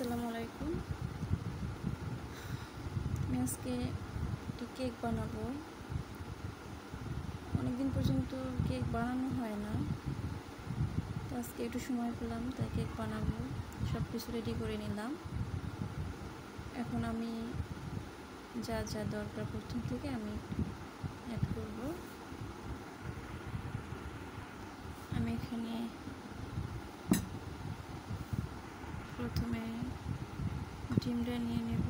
আসসালামু আলাইকুম। আমি আজকে একটি কেক বানাবো। অনেকদিন পর্যন্ত কেক বানানো হয় না, তো আজকে একটু সময় পেলাম তাই কেক বানাবো। সব কিছু রেডি করে নিলাম। এখন আমি যা যা দরকার প্রথম থেকে আমি অ্যাড করব। আমি এখানে প্রথমে ডিমটা নিয়ে নেব।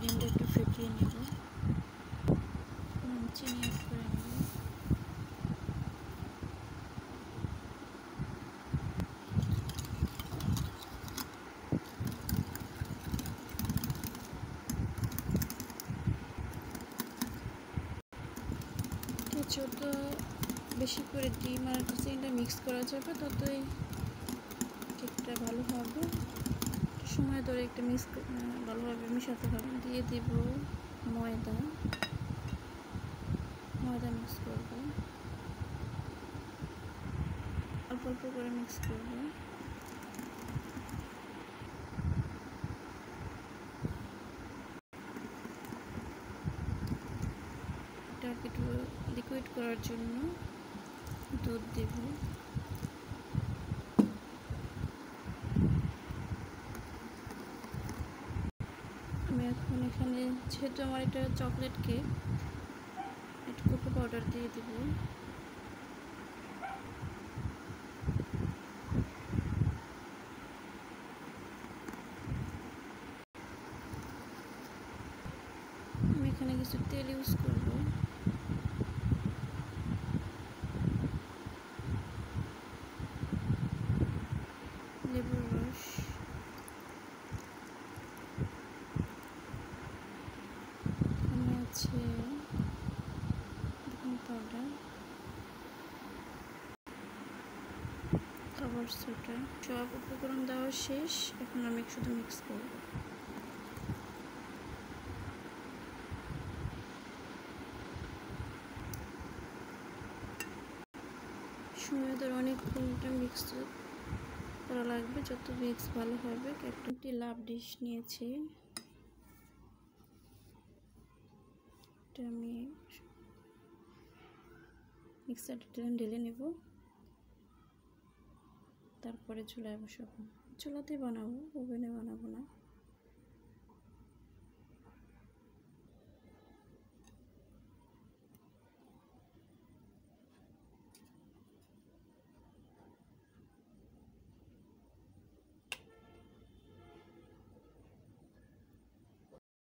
ডিমটা একটু ফেটিয়ে নেব, চিনি অ্যাড করে নেব। যত বেশি করে ডিম আর চিনিটা মিক্স করা যাবে ততই কেকটা ভালো হবে। সময় ধরে একটা ভালোভাবে মিশাতে হবে। দিয়ে দেব ময়দা মিক্স করব, অল্প অল্প করে মিক্স করব। এটাকে একটু লিকুইড করার জন্য দুধ দেব। আমি এখন এখানে যেহেতু আমার এটা চকলেট কেক, একটু কোকো পাউডার দিয়ে দেব। আমি এখানে কিছু তেল ইউজ করব। লেবুর রস, এখানে আছে বেকিং পাউডার, খাবার সোডা। সব উপকরণ দেওয়া শেষ। এখন আমি শুধু মিক্স করব। সময় ধরে অনেকটা মিক্স করা লাগবে। যত মিক্স ভালো হবে। একটি লাভ ডিশ নিয়েছি, এটা আমি মিক্সারটা ঢেলে নেব। তারপরে চুলায় বসাবো। চুলাতে বানাবো, ওভেনে বানাবো না।